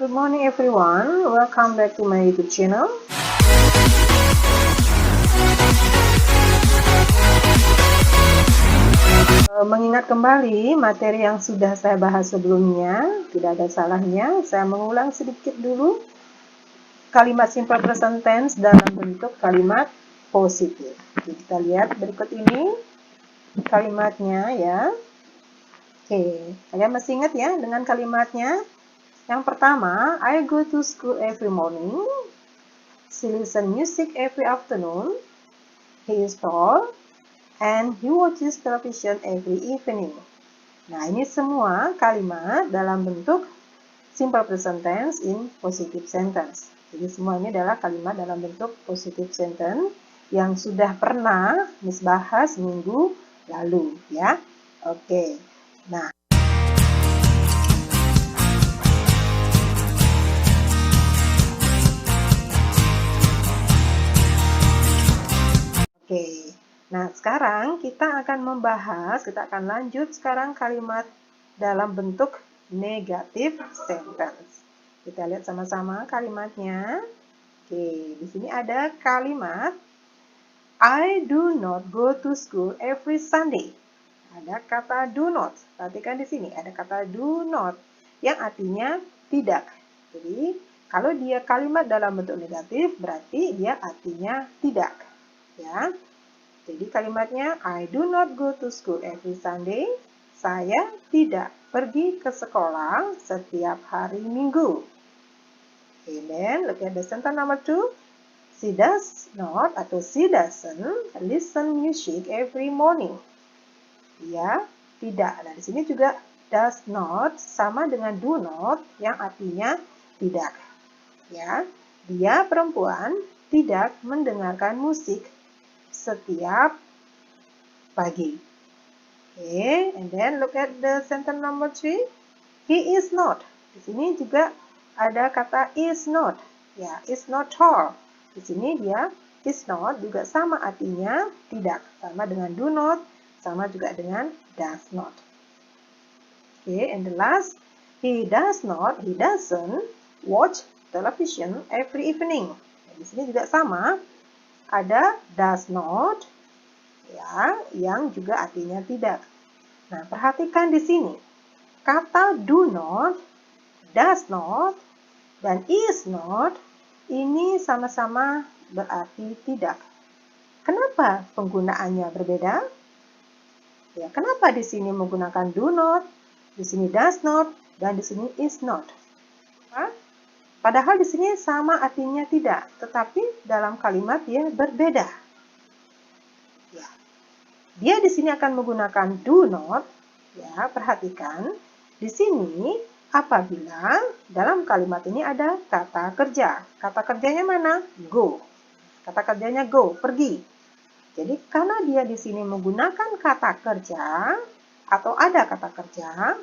Good morning everyone. Welcome back to my YouTube channel. Mengingat kembali materi yang sudah saya bahas sebelumnya, tidak ada salahnya saya mengulang sedikit dulu kalimat simple present tense dalam bentuk kalimat positif. Jadi kita lihat berikut ini kalimatnya ya. Oke, kalian masih ingat ya dengan kalimatnya? Yang pertama, I go to school every morning. She listens music every afternoon. He is tall. And he watches television every evening. Nah, ini semua kalimat dalam bentuk simple present tense in positive sentence. Jadi semua ini adalah kalimat dalam bentuk positive sentence yang sudah pernah Miss bahas minggu lalu ya. Oke. Nah, Nah, sekarang kita akan lanjut sekarang kalimat dalam bentuk negative sentence. Kita lihat sama-sama kalimatnya. Oke, di sini ada kalimat I do not go to school every Sunday. Ada kata do not. Perhatikan di sini ada kata do not yang artinya tidak. Jadi, kalau dia kalimat dalam bentuk negatif berarti dia artinya tidak. Ya. Jadi kalimatnya I do not go to school every Sunday. Saya tidak pergi ke sekolah setiap hari Minggu. And then look at the sentence number 2. She does not atau she doesn't listen music every morning. Dia tidak. Nah, di sini juga does not sama dengan do not yang artinya tidak. Ya, dia perempuan tidak mendengarkan musik setiap pagi. Okay, and then look at the sentence number 3. He is not. Di sini juga ada kata is not. Ya, is not tall. Di sini dia is not juga sama artinya tidak. Sama dengan do not, sama juga dengan does not. Okay, and the last, he doesn't watch television every evening. Di sini juga sama. Ada does not, ya, yang juga artinya tidak. Nah, perhatikan di sini. Kata do not, does not, dan is not, ini sama-sama berarti tidak. Kenapa penggunaannya berbeda? Ya, kenapa di sini menggunakan do not, di sini does not, dan di sini is not? Padahal di sini sama artinya tidak, tetapi dalam kalimat dia berbeda. Ya. Dia di sini akan menggunakan do not. Ya, perhatikan. Di sini apabila dalam kalimat ini ada kata kerja. Kata kerjanya mana? Go. Kata kerjanya go, pergi. Jadi karena dia di sini menggunakan kata kerja atau ada kata kerja,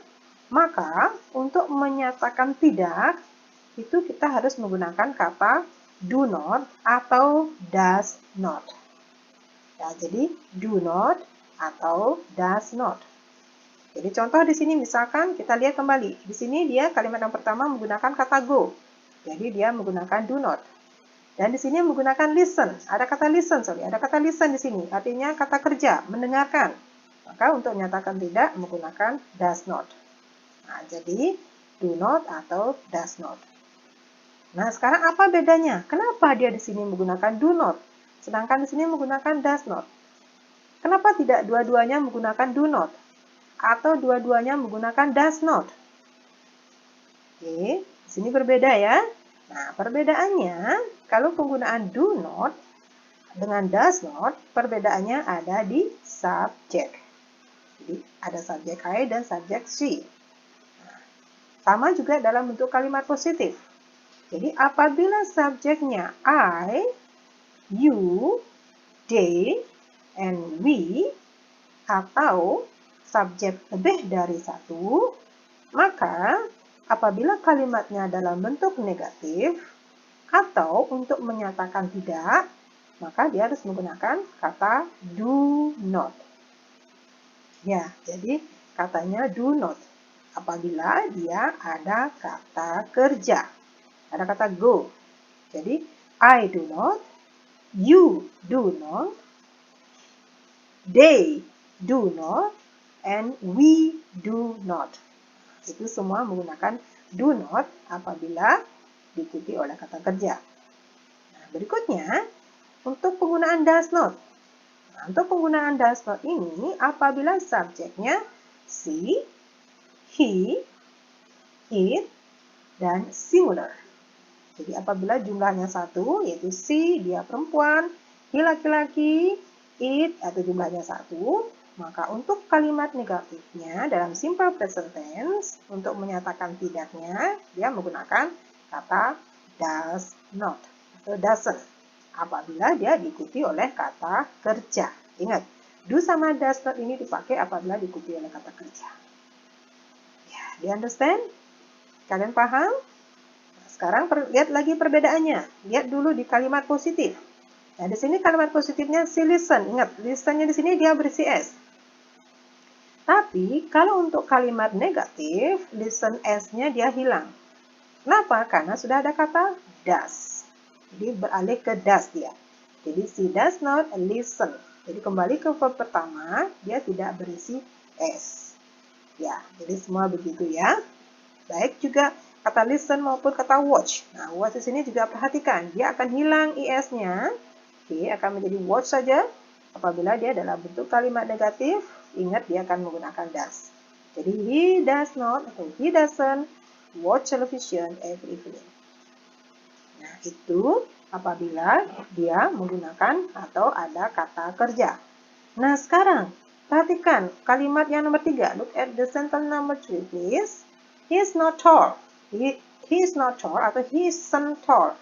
maka untuk menyatakan tidak itu kita harus menggunakan kata do not atau does not. Ya, jadi do not atau does not. Jadi contoh di sini misalkan kita lihat kembali. Di sini dia kalimat yang pertama menggunakan kata go. Jadi dia menggunakan do not. Dan di sini menggunakan listen. Ada kata listen di sini. Artinya kata kerja, mendengarkan. Maka untuk menyatakan tidak menggunakan does not. Nah, jadi do not atau does not. Nah, sekarang apa bedanya? Kenapa dia di sini menggunakan do not, sedangkan di sini menggunakan does not? Kenapa tidak dua-duanya menggunakan do not? Atau dua-duanya menggunakan does not? Oke, di sini berbeda ya. Nah, perbedaannya, kalau penggunaan do not dengan does not, perbedaannya ada di subjek. Jadi, ada subjek I dan subjek she. Nah, sama juga dalam bentuk kalimat positif. Jadi apabila subjeknya I, you, they, and we, atau subjek lebih dari satu, maka apabila kalimatnya dalam bentuk negatif, atau untuk menyatakan tidak, maka dia harus menggunakan kata do not. Ya, jadi katanya do not. apabila dia ada kata kerja. Ada kata go. Jadi, I do not, you do not, they do not, and we do not. Itu semua menggunakan do not apabila diikuti oleh kata kerja. Nah, berikutnya, untuk penggunaan does not. Nah, untuk penggunaan does not ini apabila subjeknya she, he, it, dan singular. Jadi apabila jumlahnya satu, yaitu she, dia perempuan, he laki-laki, it, atau jumlahnya satu, maka untuk kalimat negatifnya dalam simple present tense, untuk menyatakan tidaknya, dia menggunakan kata does not atau doesn't apabila dia diikuti oleh kata kerja. Ingat, do sama does not ini dipakai apabila diikuti oleh kata kerja. Ya, do you understand? Kalian paham? Nah, sekarang lihat lagi perbedaannya. Lihat dulu di kalimat positif. Nah, di sini kalimat positifnya she listen. Ingat, listennya di sini dia berisi s. Tapi kalau untuk kalimat negatif, listen s-nya dia hilang. Kenapa? Karena sudah ada kata does. Jadi beralih ke does dia. Jadi she does not listen. Jadi kembali ke verb pertama, dia tidak berisi s. Ya, jadi semua begitu ya. Baik juga kata listen maupun kata watch. Nah, watch di sini juga perhatikan, dia akan hilang is-nya. Oke, akan menjadi watch saja. Apabila dia dalam bentuk kalimat negatif, ingat dia akan menggunakan does. Jadi he does not atau he doesn't watch television every evening. Nah, itu apabila dia menggunakan atau ada kata kerja. Nah, sekarang perhatikan kalimat yang nomor 3. Look at the sentence number 3, please. He is not tall. He is not tall atau he isn't tall.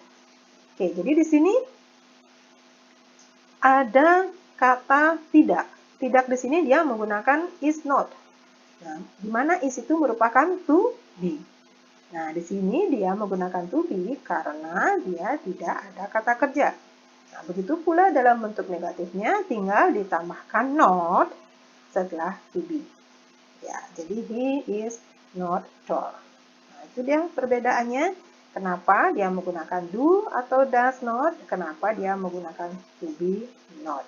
Oke, jadi di sini ada kata tidak. Tidak di sini dia menggunakan is not. Nah, di mana is itu merupakan to be. Nah, di sini dia menggunakan to be karena dia tidak ada kata kerja. Nah, begitu pula dalam bentuk negatifnya tinggal ditambahkan not setelah to be. Ya, jadi he is not tall. Nah, itu dia perbedaannya. Kenapa dia menggunakan do atau does not? Kenapa dia menggunakan to be not?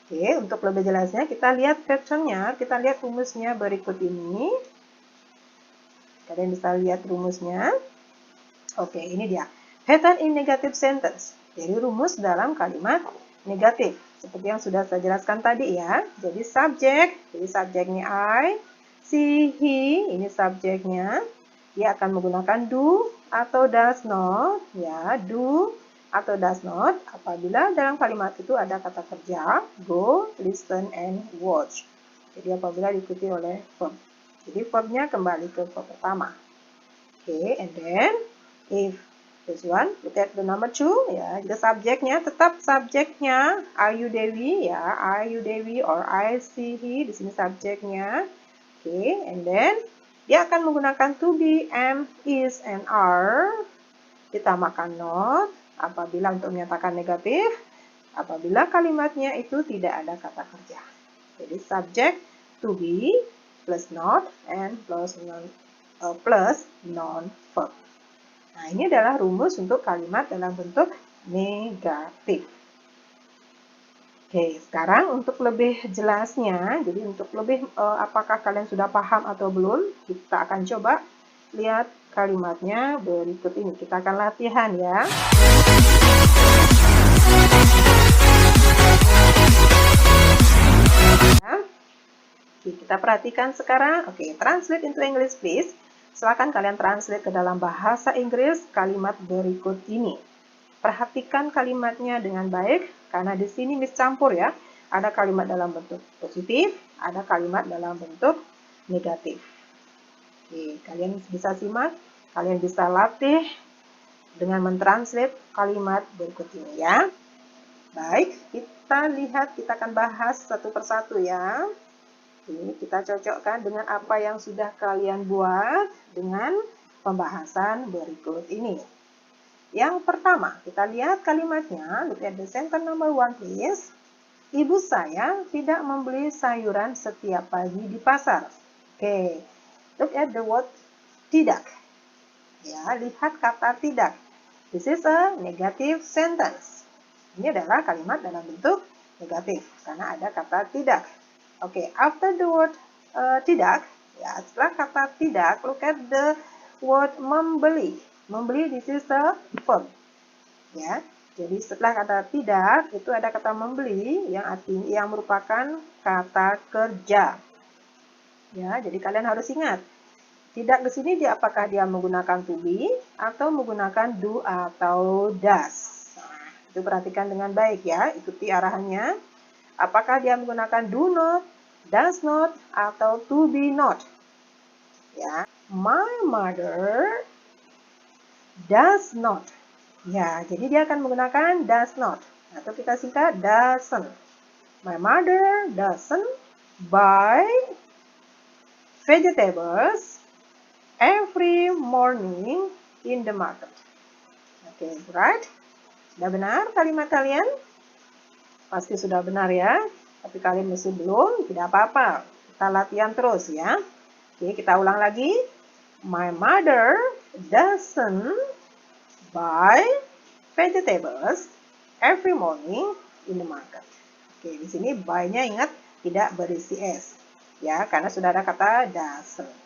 Oke, untuk lebih jelasnya kita lihat pattern-nya, kita lihat rumusnya berikut ini. Kalian bisa lihat rumusnya. Oke, ini dia. Pattern in negative sentence. Jadi rumus dalam kalimat negatif. Seperti yang sudah saya jelaskan tadi ya. Jadi subjek, jadi subjeknya I, she, he, ini subjeknya. Dia akan menggunakan do atau does not, ya, do atau does not apabila dalam kalimat itu ada kata kerja go, listen, and watch. Jadi apabila diikuti oleh verb. Jadi verbnya kembali ke verb pertama. Oke, and then if this one, look at the number 2 ya. Jadi subjeknya tetap subjeknya are you Dewi ya, are you Dewi or I see he, di sini subjeknya. Oke, and then dia akan menggunakan to be, am, is, and are ditambahkan not apabila untuk menyatakan negatif, apabila kalimatnya itu tidak ada kata kerja. Jadi subjek to be plus not and plus non-verb. Nah, ini adalah rumus untuk kalimat dalam bentuk negatif. Oke, sekarang untuk lebih jelasnya, jadi untuk lebih apakah kalian sudah paham atau belum, kita akan coba lihat kalimatnya berikut ini. Kita akan latihan ya. Oke, kita perhatikan sekarang. Oke, translate into English please. Silakan kalian translate ke dalam bahasa Inggris kalimat berikut ini. Perhatikan kalimatnya dengan baik, karena di sini campur ya. Ada kalimat dalam bentuk positif, ada kalimat dalam bentuk negatif. Oke, kalian bisa simak, kalian bisa latih dengan mentranslate kalimat berikut ini ya. Baik, kita lihat, kita akan bahas satu persatu ya. Ini kita cocokkan dengan apa yang sudah kalian buat dengan pembahasan berikut ini. Yang pertama, kita lihat kalimatnya. Look at the sentence number 1, please. Ibu saya tidak membeli sayuran setiap pagi di pasar. Oke, look at the word tidak. Ya, lihat kata tidak. This is a negative sentence. Ini adalah kalimat dalam bentuk negatif karena ada kata tidak. Oke, after the word tidak, ya setelah kata tidak, look at the word membeli. Membeli, this is a verb. Ya, jadi setelah kata tidak itu ada kata membeli yang merupakan kata kerja. Ya, jadi kalian harus ingat. Tidak di sini apakah dia menggunakan to be atau menggunakan do atau does. Nah, itu perhatikan dengan baik ya, ikuti arahannya. Apakah dia menggunakan do not, does not, atau to be not. Ya, my mother does not. Ya, jadi dia akan menggunakan does not. Atau kita singkat doesn't. My mother doesn't buy vegetables every morning in the market. Oke, right? Sudah benar kalimat kalian? Pasti sudah benar ya. Tapi kalian masih belum, tidak apa-apa. Kita latihan terus ya. Oke, kita ulang lagi. My mother doesn't buy vegetables every morning in the market. Oke, di sini buy-nya ingat tidak berisi s. Ya, karena sudah ada kata doesn't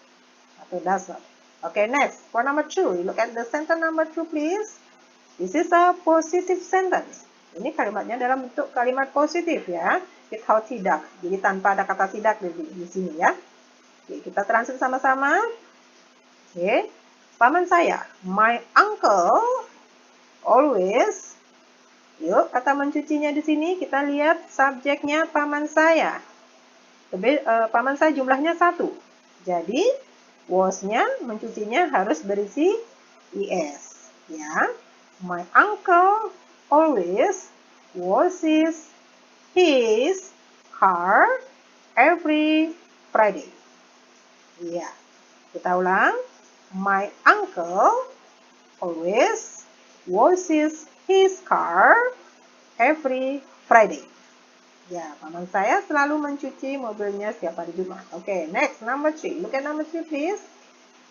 atau does not. Oke, next. For number 2, look at the sentence number 2, please. This is a positive sentence. Ini kalimatnya dalam bentuk kalimat positif ya. Without tidak. Jadi tanpa ada kata tidak di sini ya. Oke, kita translate sama-sama. Oke. Paman saya, my uncle always. Yuk, kata mencucinya di sini kita lihat subjeknya paman saya. Paman saya jumlahnya 1. Jadi was-nya mencucinya harus berisi is. Ya. My uncle always washes his car every Friday. Ya. Kita ulang. My uncle always washes his car every Friday. Ya, paman saya selalu mencuci mobilnya setiap hari Jumat. Oke, next, number 3. Look at number 3, please.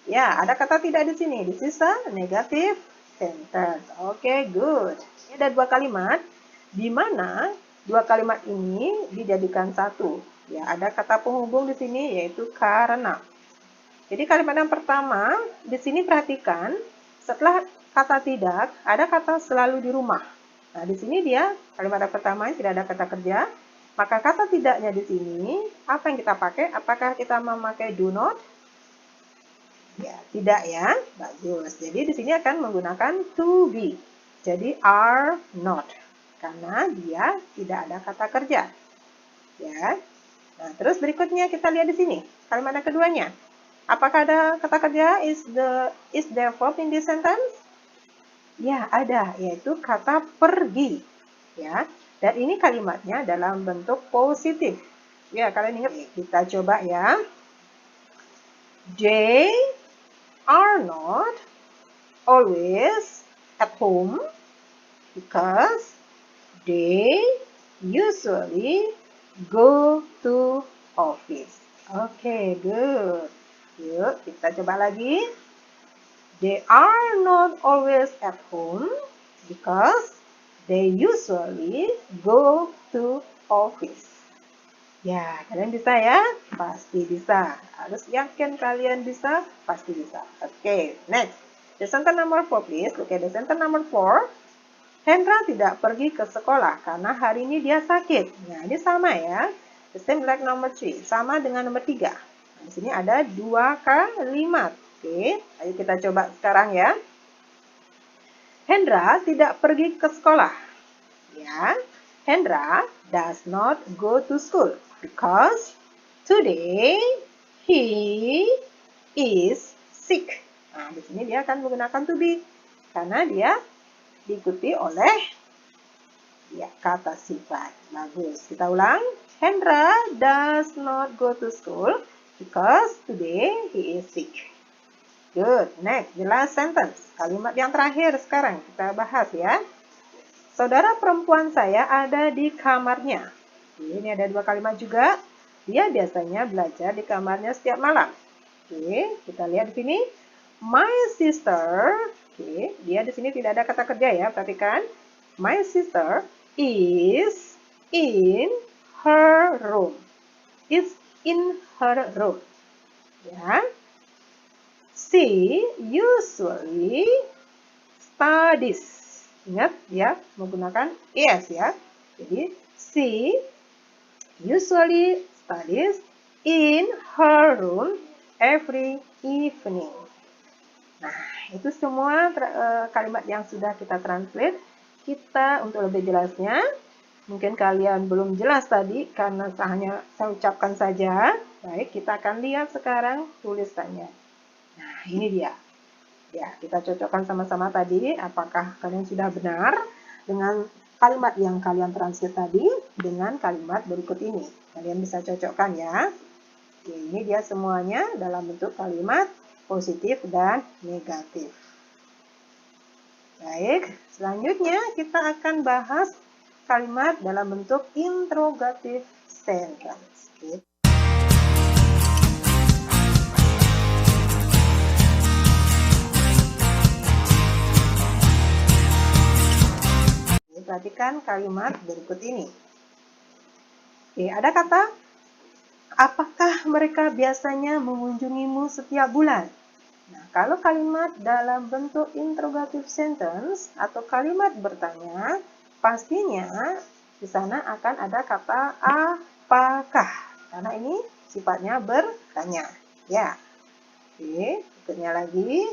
Ya, ada kata tidak di sini. This is a negative sentence. Oke, good. Ini ada 2 kalimat, di mana 2 kalimat ini dijadikan satu. Ya, ada kata penghubung di sini, yaitu karena. Jadi kalimat yang pertama, di sini perhatikan, setelah kata tidak, ada kata selalu di rumah. Nah, di sini dia, kalimat yang pertama tidak ada kata kerja, maka kata tidaknya di sini, apa yang kita pakai? Apakah kita memakai do not? Ya, tidak ya. Bagus. Jadi di sini akan menggunakan to be. Jadi are not. Karena dia tidak ada kata kerja. Ya. Nah, terus berikutnya kita lihat di sini. Kalimat yang keduanya. Apakah ada kata kerja is there verb in this sentence? Ya, ada, yaitu kata pergi. Ya. Dan ini kalimatnya dalam bentuk positif. Ya, kalian ingat, kita coba ya. They are not always at home because they usually go to office. Okay, good. Yuk, kita coba lagi. They are not always at home because they usually go to office. Ya, kalian bisa ya? Pasti bisa. Harus yakin kalian bisa, pasti bisa. Oke, next. The sentence number 4, please. Look at the sentence number 4. Hendra tidak pergi ke sekolah karena hari ini dia sakit. Nah, ini sama ya. The same like number 3. Sama dengan nomor 3. Nah, di sini ada 2 kalimat. Oke, ayo kita coba sekarang ya. Hendra tidak pergi ke sekolah. Ya, Hendra does not go to school because today he is sick. Nah, di sini dia akan menggunakan to be karena dia diikuti oleh ya kata sifat. Bagus. Kita ulang. Hendra does not go to school because today he is sick. Good. Next, the last sentence. Kalimat yang terakhir sekarang kita bahas ya. Saudara perempuan saya ada di kamarnya. Ini ada dua kalimat juga. Dia biasanya belajar di kamarnya setiap malam. Oke, kita lihat di sini. My sister. Oke, dia di sini tidak ada kata kerja ya, perhatikan. My sister is in her room. Is in her room. Ya. She usually studies. Ingat ya, menggunakan is ya. Jadi, she usually studies in her room every evening. Nah, itu semua kalimat yang sudah kita translate. Kita untuk lebih jelasnya, mungkin kalian belum jelas tadi karena hanya saya ucapkan saja. Baik, kita akan lihat sekarang tulisannya. Nah, ini dia. Ya, kita cocokkan sama-sama tadi. Apakah kalian sudah benar dengan kalimat yang kalian translate tadi dengan kalimat berikut ini? Kalian bisa cocokkan ya. Oke, ini dia semuanya dalam bentuk kalimat positif dan negatif. Baik, selanjutnya kita akan bahas kalimat dalam bentuk interrogative sentence. Oke. Perhatikan kalimat berikut ini. Oke, ada kata, apakah mereka biasanya mengunjungimu setiap bulan? Nah, kalau kalimat dalam bentuk interrogative sentence atau kalimat bertanya, pastinya di sana akan ada kata apakah. Karena ini sifatnya bertanya. Ya. Oke, berikutnya lagi.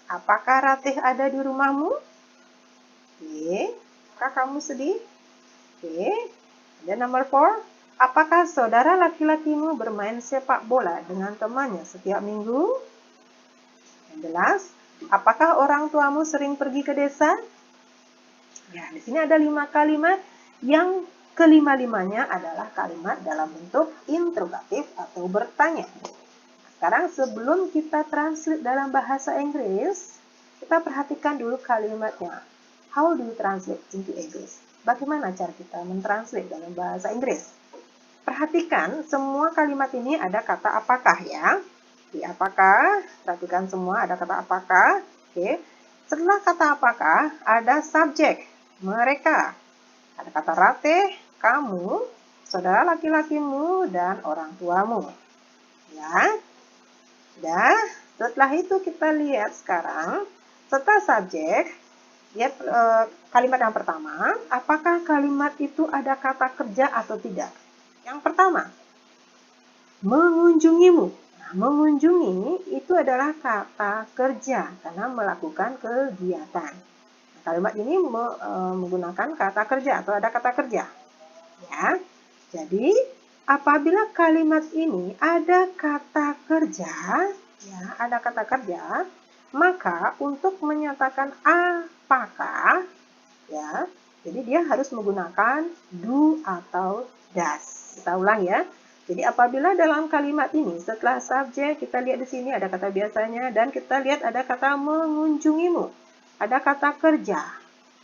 Apakah Ratih ada di rumahmu? Oke. Apakah kamu sedih? Oke. Dan nomor 4. Apakah saudara laki-lakimu bermain sepak bola dengan temannya setiap minggu? Yang jelas. Apakah orang tuamu sering pergi ke desa? Ya, di sini ada 5 kalimat. Yang kelima-limanya adalah kalimat dalam bentuk interrogatif atau bertanya. Sekarang sebelum kita translate dalam bahasa Inggris, kita perhatikan dulu kalimatnya. How do you translate into English? Bagaimana cara kita mentranslate dalam bahasa Inggris? Perhatikan semua kalimat ini ada kata apakah ya. Di apakah, perhatikan semua ada kata apakah. Oke. Setelah kata apakah ada subjek, mereka. Ada kata Ratih, kamu, saudara laki-lakimu, dan orang tuamu. Ya. Sudah. Setelah itu kita lihat sekarang, setelah subjek, lihat kalimat yang pertama, apakah kalimat itu ada kata kerja atau tidak? Yang pertama, mengunjungimu. Nah, mengunjungi itu adalah kata kerja karena melakukan kegiatan. Nah, kalimat ini menggunakan kata kerja atau ada kata kerja. Ya. Jadi, apabila kalimat ini ada kata kerja, ya, ada kata kerja, maka untuk menyatakan apakah, ya, jadi dia harus menggunakan do atau does. Kita ulang ya. Jadi apabila dalam kalimat ini setelah subjek kita lihat di sini ada kata biasanya dan kita lihat ada kata mengunjungimu, ada kata kerja,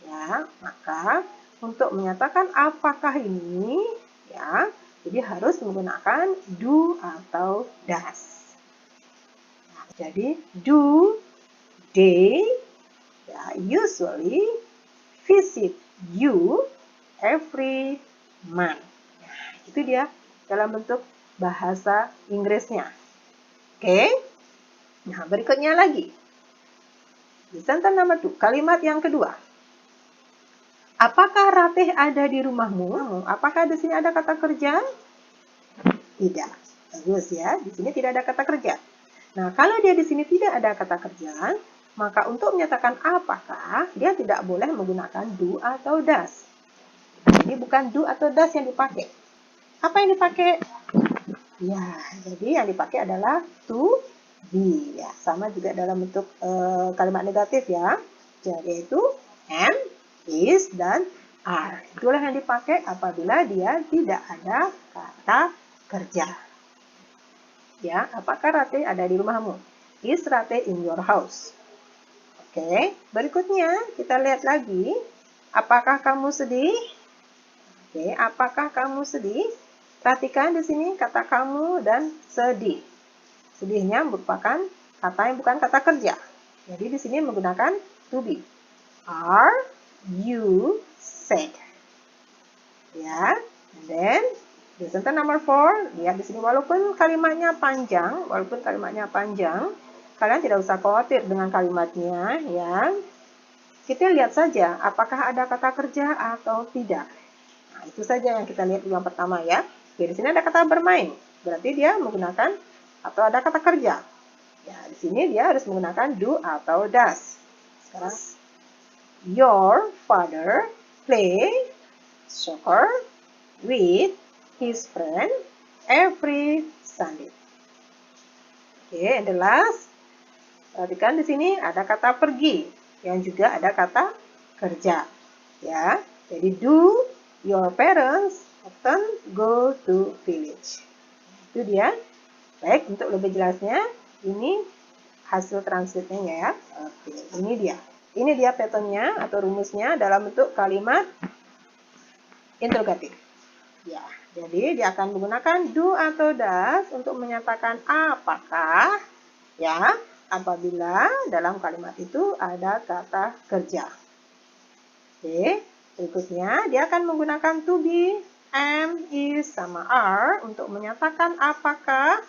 ya, maka untuk menyatakan apakah ini, ya, jadi harus menggunakan do atau does. Nah, jadi do, they, ya, usually visit you every month. Nah, itu dia dalam bentuk bahasa Inggrisnya. Oke. Nah, berikutnya lagi. Di sentence number 2, kalimat yang kedua. Apakah Ratih ada di rumahmu? Apakah di sini ada kata kerja? Tidak. Bagus ya. Di sini tidak ada kata kerja. Nah, kalau dia di sini tidak ada kata kerja, maka untuk menyatakan apakah, dia tidak boleh menggunakan do atau does. Ini bukan do atau does yang dipakai. Apa yang dipakai? Ya, jadi yang dipakai adalah to be. Ya, sama juga dalam bentuk kalimat negatif ya. Jadi yaitu am, is, dan are. Itulah yang dipakai apabila dia tidak ada kata kerja. Ya, apakah Ratih ada di rumahmu? is rate in your house? Oke, berikutnya kita lihat lagi. Apakah kamu sedih? Oke, apakah kamu sedih? Perhatikan di sini kata kamu dan sedih. Sedihnya merupakan kata yang bukan kata kerja. Jadi di sini menggunakan to be. Are you sad? Ya, and then di sentence number 4, lihat di sini walaupun kalimatnya panjang, kalian tidak usah khawatir dengan kalimatnya, ya. Kita lihat saja apakah ada kata kerja atau tidak. Nah, itu saja yang kita lihat dulu yang pertama ya. Oke, di sini ada kata bermain, berarti dia menggunakan atau ada kata kerja. Ya, di sini dia harus menggunakan do atau does. Sekarang, your father play soccer with his friend every Sunday. Oke, and the last, perhatikan di sini ada kata pergi yang juga ada kata kerja. Ya, jadi do your parents often go to village. Itu dia. Baik, untuk lebih jelasnya, ini hasil translate-nya ya. Oke, ini dia. Ini dia pattern-nya atau rumusnya dalam bentuk kalimat interrogatif. Ya, jadi dia akan menggunakan do atau does untuk menyatakan apakah, ya, apabila dalam kalimat itu ada kata kerja. Oke, berikutnya dia akan menggunakan to be, am, is, sama are untuk menyatakan apakah,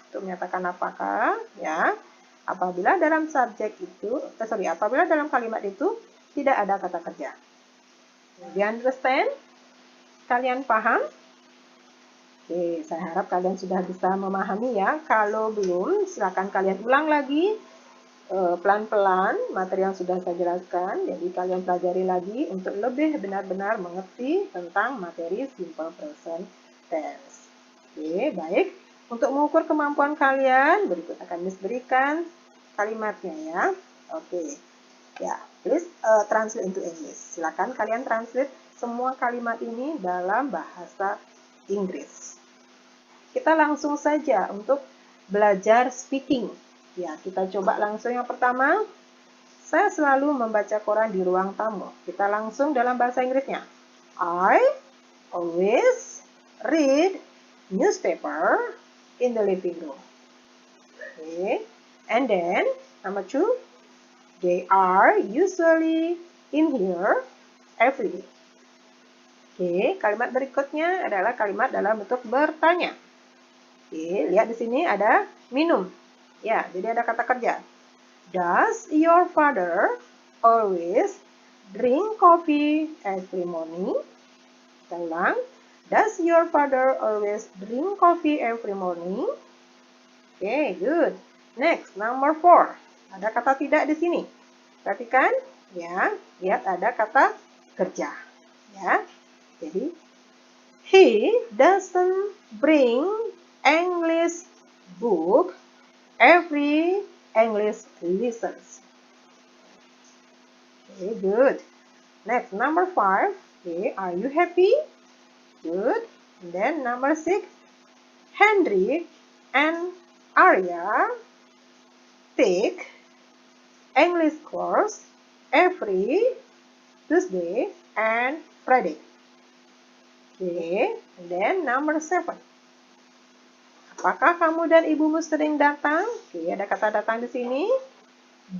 ya, apabila dalam subjek itu, apabila dalam kalimat itu tidak ada kata kerja. Do you understand? Kalian paham? Oke, saya harap kalian sudah bisa memahami ya. Kalau belum, silakan kalian ulang lagi pelan-pelan materi yang sudah saya jelaskan. Jadi kalian pelajari lagi untuk lebih benar-benar mengerti tentang materi simple present tense. Oke, baik. Untuk mengukur kemampuan kalian, berikut akan Miss berikan kalimatnya ya. Oke. Ya, please translate into English. Silakan kalian translate semua kalimat ini dalam bahasa Inggris. Kita langsung saja untuk belajar speaking. Ya, kita coba langsung yang pertama. Saya selalu membaca koran di ruang tamu. Kita langsung dalam bahasa Inggrisnya. I always read newspaper in the living room. Okay. And then, number 2. They are usually in here every day. Oke, kalimat berikutnya adalah kalimat dalam bentuk bertanya. Oke, lihat di sini ada minum. Ya, jadi ada kata kerja. Does your father always drink coffee every morning? Kita ulang. Does your father always drink coffee every morning? Oke, good. Next, number 4. Ada kata tidak di sini. Perhatikan, ya, lihat ada kata kerja. Ya, jadi he doesn't bring English book every English lessons. Okay, good. Next, number 5. Okay, are you happy? Good. And then number 6. Henry and Arya take English course every Tuesday and Friday. Okay, and then number 7. Apakah kamu dan ibumu sering datang? Oke, ada kata datang di sini.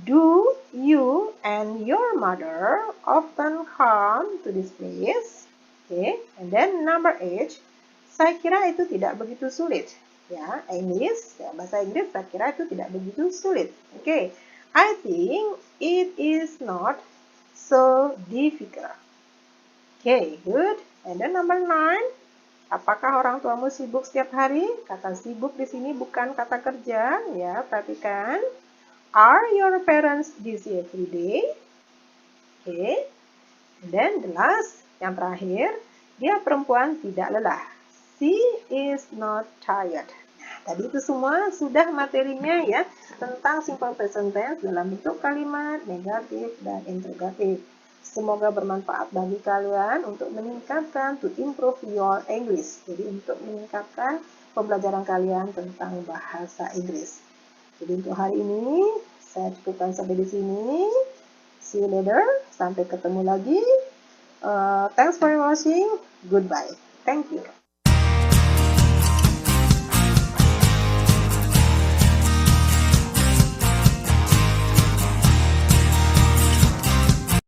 Do you and your mother often come to this place? Oke, and then number 8. Saya kira itu tidak begitu sulit. Ya, English, ya, bahasa Inggris saya kira itu tidak begitu sulit. Oke, I think it is not so difficult. Oke, good. And then number 9. Apakah orang tuamu sibuk setiap hari? Kata sibuk di sini bukan kata kerja, ya, perhatikan. Are your parents busy every day? Okay. And then the last, yang terakhir, dia perempuan tidak lelah. She is not tired. Nah, tadi itu semua sudah materinya ya, tentang simple present tense dalam bentuk kalimat negatif dan interrogatif. Semoga bermanfaat bagi kalian untuk meningkatkan, to improve your English. Jadi untuk meningkatkan pembelajaran kalian tentang bahasa Inggris. Jadi untuk hari ini saya cukupkan sampai di sini. See you later. Sampai ketemu lagi. Thanks for watching. Goodbye. Thank you.